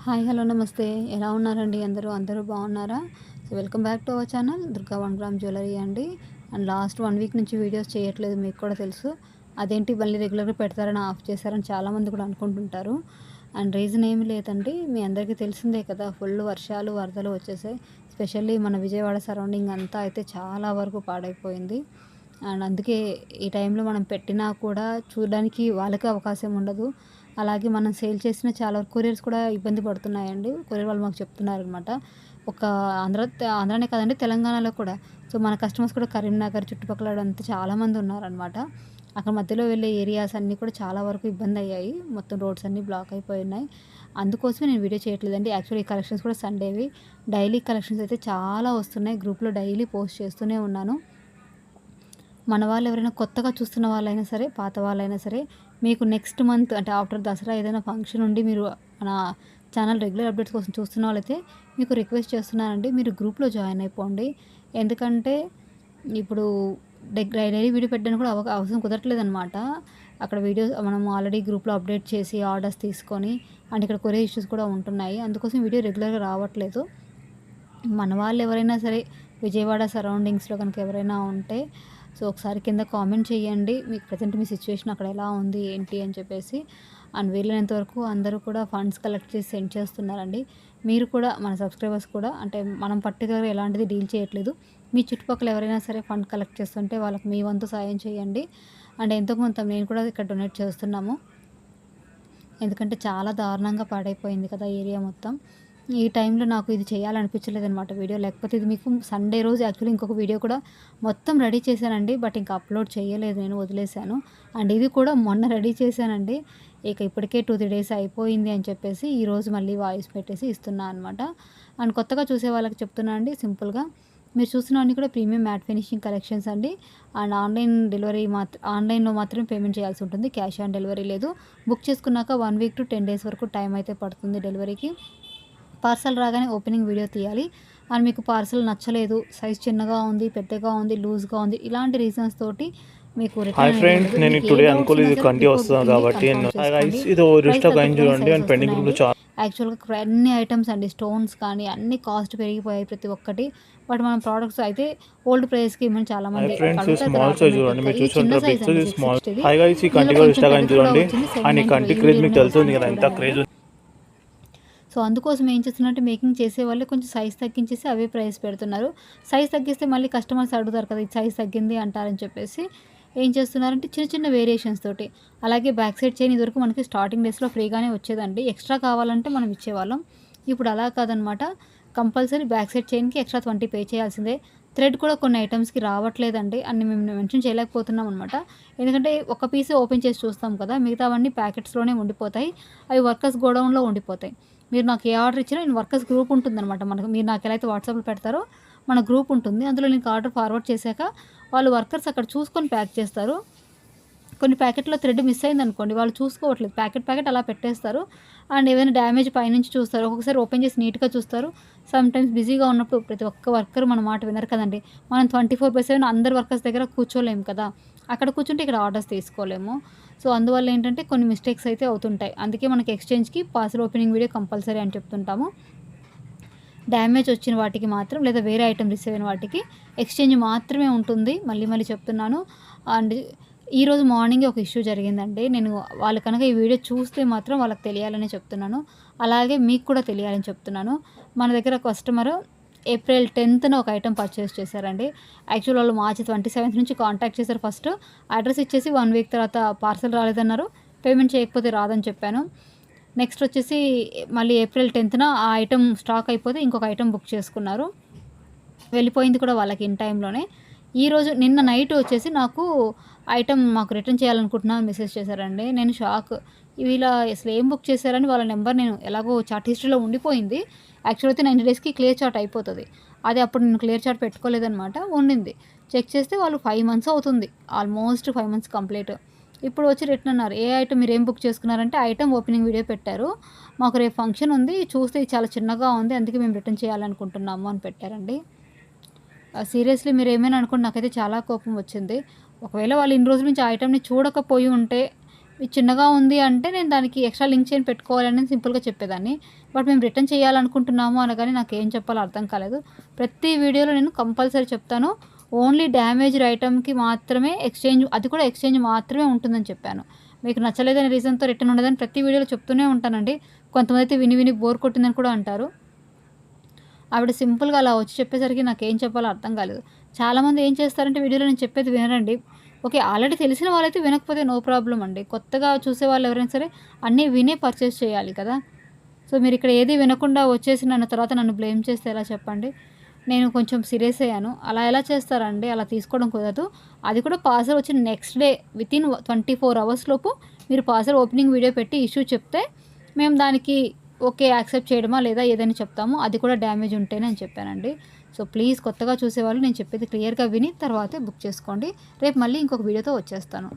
Hi hello నమస్తే. ఎలా ఉన్నారండి అందరూ బాగున్నారా? So welcome back to our channel Durga 1 gram jewellery అండి. అండ్ లాస్ట్ 1 వీక్ నుంచి వీడియోస్ చేయట్లేదు, మీకు కూడా తెలుసు. అదేంటి మళ్ళీ రెగ్యులర్గా పెడతారని ఆఫ్ చేశారని చాలామంది కూడా అనుకుంటుంటారు. అండ్ రీజన్ ఏమి లేదండి, మీ అందరికీ తెలిసిందే కదా, ఫుల్ వర్షాలు వరదలు వచ్చేసాయి. స్పెషల్లీ మన విజయవాడ సరౌండింగ్ అంతా అయితే చాలా వరకు పాడైపోయింది. అండ్ అందుకే ఈ టైంలో మనం పెట్టినా కూడా చూడడానికి వాళ్ళకి అవకాశం ఉండదు. అలాగే మనం సేల్ చేసిన చాలా కొరియర్స్ కూడా ఇబ్బంది పడుతున్నాయండి. కొరియర్ వాళ్ళు మాకు చెప్తున్నారనమాట. ఒక ఆంధ్రానే కాదండి, తెలంగాణలో కూడా. సో మన కస్టమర్స్ కూడా కరీంనగర్ చుట్టుపక్కల అంతా చాలామంది ఉన్నారనమాట. అక్కడ మధ్యలో వెళ్ళే ఏరియాస్ అన్నీ కూడా చాలా వరకు ఇబ్బంది అయ్యాయి. మొత్తం రోడ్స్ అన్నీ బ్లాక్ అయిపోయి ఉన్నాయి. అందుకోసమే నేను వీడియో చేయట్లేదండి. యాక్చువల్లీ ఈ కలెక్షన్స్ కూడా సండేవి. డైలీ కలెక్షన్స్ అయితే చాలా వస్తున్నాయి. గ్రూప్లో డైలీ పోస్ట్ చేస్తూనే ఉన్నాను. మన వాళ్ళు ఎవరైనా కొత్తగా చూస్తున్న వాళ్ళైనా సరే, పాత వాళ్ళైనా సరే, మీకు నెక్స్ట్ మంత్ అంటే ఆఫ్టర్ దసరా ఏదైనా ఫంక్షన్ ఉండి మీరు మన ఛానల్ రెగ్యులర్ అప్డేట్స్ కోసం చూస్తున్న వాళ్ళైతే మీకు రిక్వెస్ట్ చేస్తున్నానండి, మీరు గ్రూప్లో జాయిన్ అయిపోండి. ఎందుకంటే ఇప్పుడు డైలీ వీడియో పెట్టడానికి కూడా అవసరం కుదరట్లేదనమాట. అక్కడ వీడియోస్ మనం ఆల్రెడీ గ్రూప్లో అప్డేట్ చేసి ఆర్డర్స్ తీసుకొని, అండ్ ఇక్కడ కొరియర్ ఇష్యూస్ కూడా ఉంటున్నాయి. అందుకోసం వీడియో రెగ్యులర్గా రావట్లేదు. మన వాళ్ళు ఎవరైనా సరే విజయవాడ సరౌండింగ్స్లో కనుక ఎవరైనా ఉంటే సో ఒకసారి కింద కామెంట్ చేయండి, మీకు ప్రజెంట్ మీ సిచ్యువేషన్ అక్కడ ఎలా ఉంది ఏంటి అని చెప్పేసి. అండ్ వీలైనంత వరకు అందరూ కూడా ఫండ్స్ కలెక్ట్ చేసి సెండ్ చేస్తున్నారండి. మీరు కూడా మన సబ్స్క్రైబర్స్ కూడా, అంటే మనం పర్టికులర్గా ఎలాంటిది డీల్ చేయట్లేదు, మీ చుట్టుపక్కల ఎవరైనా సరే ఫండ్ కలెక్ట్ చేస్తుంటే వాళ్ళకి మీ వంతు సాయం చేయండి. అండ్ ఎంతో కొంత నేను కూడా ఇక్కడ డొనేట్ చేస్తున్నాము. ఎందుకంటే చాలా దారుణంగా పాడైపోయింది కదా ఏరియా మొత్తం. ఈ టైంలో నాకు ఇది చేయాలనిపించలేదనమాట వీడియో. లేకపోతే ఇది మీకు సండే రోజు యాక్చువల్లీ ఇంకొక వీడియో కూడా మొత్తం రెడీ చేశానండి. బట్ ఇంకా అప్లోడ్ చేయలేదు, నేను వదిలేశాను. అండ్ ఇది కూడా మొన్న రెడీ చేశానండి. ఇక ఇప్పటికే 2-3 డేస్ అయిపోయింది అని చెప్పేసి ఈరోజు మళ్ళీ వాయిస్ పెట్టేసి ఇస్తున్నా అనమాట. అండ్ కొత్తగా చూసే వాళ్ళకి చెప్తున్నా అండి, సింపుల్గా మీరు చూస్తున్నవన్నీ కూడా ప్రీమియం మ్యాట్ ఫినిషింగ్ కలెక్షన్స్ అండి. అండ్ ఆన్లైన్లో మాత్రమే పేమెంట్ చేయాల్సి ఉంటుంది, క్యాష్ ఆన్ డెలివరీ లేదు. బుక్ చేసుకున్నాక 1 వీక్ to 10 డేస్ వరకు టైం అయితే పడుతుంది డెలివరీకి. పార్సల్ రాగానే ఓపెనింగ్ వీడియో తీయాలి. అండ్ మీకు పార్సల్ నచ్చలేదు, సైజ్ చిన్నగా ఉంది, పెద్దగా ఉంది, లూజ్గా ఉంది, ఇలాంటి రీజన్స్ తోటి మీకు హాయ్ ఫ్రెండ్స్, నేను టుడే అనుకోలేదు ఇది కంటి వస్తుంది కాబట్టి ఇది రిస్టాక్ అయింది చూడండి. అండ్ పెండింగ్ గ్రూప్లో చాలా యాక్చువల్గా అన్ని ఐటమ్స్ అండి, స్టోన్స్ కానీ అన్ని కాస్ట్ పెరిగిపోయాయి ప్రతి ఒక్కటి. బట్ మన ప్రోడక్ట్స్ అయితే ఓల్డ్ ప్రైస్కి ఇవ్వమని చాలా మంది స్మాల్ సైజ్ చూడండి. మీరు చూసుకుంటారు big size small. Hi guys, ఈ కంటి కూడా రిస్టాక్ అయింది చూడండి. అండ్ ఈ కంటి క్రేజ్ మీకు తెలుస్తుంది కదా ఎంత క్రేజ్. సో అందుకోసం ఏం చేస్తున్నారంటే మేకింగ్ చేసే వాళ్ళే కొంచెం సైజ్ తగ్గించేసి అవే ప్రైస్ పెడుతున్నారు. సైజ్ తగ్గిస్తే మళ్ళీ కస్టమర్స్ అడుగుతారు కదా, ఇది సైజ్ తగ్గింది అంటారని చెప్పేసి ఏం చేస్తున్నారంటే చిన్న చిన్న వేరియేషన్స్ తోటి. అలాగే బ్యాక్ సైడ్ చైన్ ఇదివరకు మనకి స్టార్టింగ్ డేస్లో ఫ్రీగానే వచ్చేదండి, ఎక్స్ట్రా కావాలంటే మనం ఇచ్చేవాళ్ళం. ఇప్పుడు అలా కాదనమాట, కంపల్సరీ బ్యాక్ సైడ్ చైన్కి ఎక్స్ట్రా 20 పే చేయాల్సిందే. థ్రెడ్ కూడా కొన్ని ఐటమ్స్కి రావట్లేదండి, అన్ని మేము మెన్షన్ చేయలేకపోతున్నాం అనమాట. ఎందుకంటే ఒక పీసే ఓపెన్ చేసి చూస్తాం కదా, మిగతావన్నీ ప్యాకెట్స్లోనే ఉండిపోతాయి, అవి వర్కర్స్ గోడౌన్లో ఉండిపోతాయి. మీరు నాకు ఏ ఆర్డర్ ఇచ్చినా నేను వర్కర్స్ గ్రూప్ ఉంటుందన్నమాట మనకు. మీరు నాకు ఎలా అయితే వాట్సాప్లో పెడతారో మన గ్రూప్ ఉంటుంది, అందులో నీకు ఆర్డర్ ఫార్వర్డ్ చేశాక వాళ్ళు వర్కర్స్ అక్కడ చూసుకొని ప్యాక్ చేస్తారు. కొన్ని ప్యాకెట్లో థ్రెడ్ మిస్ అయింది అనుకోండి, వాళ్ళు చూసుకోవట్లేదు, ప్యాకెట్ అలా పెట్టేస్తారు. అండ్ ఏదైనా డ్యామేజ్ పైనుంచి చూస్తారు, ఒక్కొక్కసారి ఓపెన్ చేసి నీట్గా చూస్తారు. సమ్ టైమ్స్ బిజీగా ఉన్నప్పుడు ప్రతి ఒక్క వర్కర్ మన మాట వినరు కదండి. మనం 24/7 అందరు వర్కర్స్ దగ్గర కూర్చోలేము కదా, అక్కడ కూర్చుంటే ఇక్కడ ఆర్డర్స్ తీసుకోలేము. సో అందువల్ల ఏంటంటే కొన్ని మిస్టేక్స్ అయితే అవుతుంటాయి. అందుకే మనకి ఎక్స్చేంజ్కి పార్సల్ ఓపెనింగ్ వీడియో కంపల్సరీ అని చెప్తుంటాము. డ్యామేజ్ వచ్చిన వాటికి మాత్రం, లేదా వేరే ఐటమ్ రిసీవ్ అయిన వాటికి ఎక్స్చేంజ్ మాత్రమే ఉంటుంది. మళ్ళీ చెప్తున్నాను. అండ్ ఈరోజు మార్నింగే ఒక ఇష్యూ జరిగిందండి. నేను వాళ్ళు కనుక ఈ వీడియో చూస్తే మాత్రం వాళ్ళకి తెలియాలని చెప్తున్నాను, అలాగే మీకు కూడా తెలియాలని చెప్తున్నాను. మన దగ్గర కస్టమర్ April 10th ఒక ఐటమ్ పర్చేస్ చేశారండి. యాక్చువల్ వాళ్ళు March 27th నుంచి కాంటాక్ట్ చేశారు. ఫస్ట్ అడ్రస్ ఇచ్చేసి 1 వీక్ తర్వాత పార్సల్ రాలేదన్నారు, పేమెంట్ చేయకపోతే రాదని చెప్పాను. నెక్స్ట్ వచ్చేసి మళ్ళీ April 10th ఆ ఐటమ్ స్టాక్ అయిపోతే ఇంకొక ఐటమ్ బుక్ చేసుకున్నారు, వెళ్ళిపోయింది కూడా వాళ్ళకి ఇన్ టైంలోనే. ఈరోజు నిన్న నైట్ వచ్చేసి నాకు ఐటమ్ మాకు రిటర్న్ చేయాలనుకుంటున్నాను మెసేజ్ చేశారండి. నేను షాక్, వీళ్ళ అసలు ఏం బుక్ చేశారని వాళ్ళ నెంబర్ నేను ఎలాగో చాట్ హిస్టరీలో ఉండిపోయింది. యాక్చువల్ అయితే 90 డేస్కి క్లియర్ చాట్ అయిపోతుంది, అది అప్పుడు నేను క్లియర్ చాట్ పెట్టుకోలేదనమాట, ఉండింది. చెక్ చేస్తే వాళ్ళు 5 months అవుతుంది, ఆల్మోస్ట్ 5 months కంప్లీట్. ఇప్పుడు వచ్చి రిటర్న్ అన్నారు. ఏ ఐటమ్ మీరు ఏం బుక్ చేసుకున్నారంటే ఐటమ్ ఓపెనింగ్ వీడియో పెట్టారు, మాకు రేపు ఫంక్షన్ ఉంది, చూస్తే ఇది చాలా చిన్నగా ఉంది, అందుకే మేము రిటర్న్ చేయాలనుకుంటున్నాము అని పెట్టారండి. సీరియస్లీ మీరు ఏమైనా అనుకోండి, నాకైతే చాలా కోపం వచ్చింది. ఒకవేళ వాళ్ళు ఇన్ని రోజుల నుంచి ఆ ఐటమ్ని చూడకపోయి ఉంటే ఇది చిన్నగా ఉంది అంటే నేను దానికి ఎక్స్ట్రా లింక్ చైన్ పెట్టుకోవాలని సింపుల్గా చెప్పేదాన్ని. బట్ మేము రిటర్న్ చేయాలనుకుంటున్నాము అనగానే నాకు ఏం చెప్పాలో అర్థం కాలేదు. ప్రతి వీడియోలో నేను కంపల్సరీ చెప్తాను, ఓన్లీ డ్యామేజ్డ్ ఐటమ్కి మాత్రమే ఎక్స్చేంజ్, అది కూడా ఎక్స్చేంజ్ మాత్రమే ఉంటుందని చెప్పాను. మీకు నచ్చలేదనే రీజన్తో రిటర్న్ ఉండదని ప్రతి వీడియోలో చెప్తూనే ఉంటానండి. కొంతమంది అయితే విని విని బోర్ కొట్టిందని కూడా అంటారు. ఆవిడ సింపుల్గా అలా వచ్చి చెప్పేసరికి నాకేం చెప్పాలో అర్థం కాలేదు. చాలామంది ఏం చేస్తారంటే వీడియోలో నేను చెప్పేది వినరండి. ఓకే, ఆల్రెడీ తెలిసిన వాళ్ళైతే వినకపోతే నో ప్రాబ్లం అండి. కొత్తగా చూసేవాళ్ళు ఎవరైనా సరే అన్నీ వినే పర్చేస్ చేయాలి కదా. సో మీరు ఇక్కడ ఏది వినకుండా వచ్చేసి తర్వాత నన్ను బ్లేమ్ చేస్తే ఎలా చెప్పండి. నేను కొంచెం సీరియస్ అయ్యాను. అలా ఎలా చేస్తారండి, అలా తీసుకోవడం కుదరదు. అది కూడా పార్సల్ వచ్చిన నెక్స్ట్ డే వితిన్ 24 hours లోపు మీరు పార్సల్ ఓపెనింగ్ వీడియో పెట్టి ఇష్యూ చెప్తే మేము దానికి ఓకే యాక్సెప్ట్ చేయడమా లేదా ఏదైనా చెప్తాము, అది కూడా డ్యామేజ్ ఉంటేనే అని చెప్పానండి. సో ప్లీజ్ కొత్తగా చూసేవాళ్ళు నేను చెప్పేది క్లియర్గా విని తర్వాతే బుక్ చేసుకోండి. రేపు మళ్ళీ ఇంకొక వీడియోతో వచ్చేస్తాను.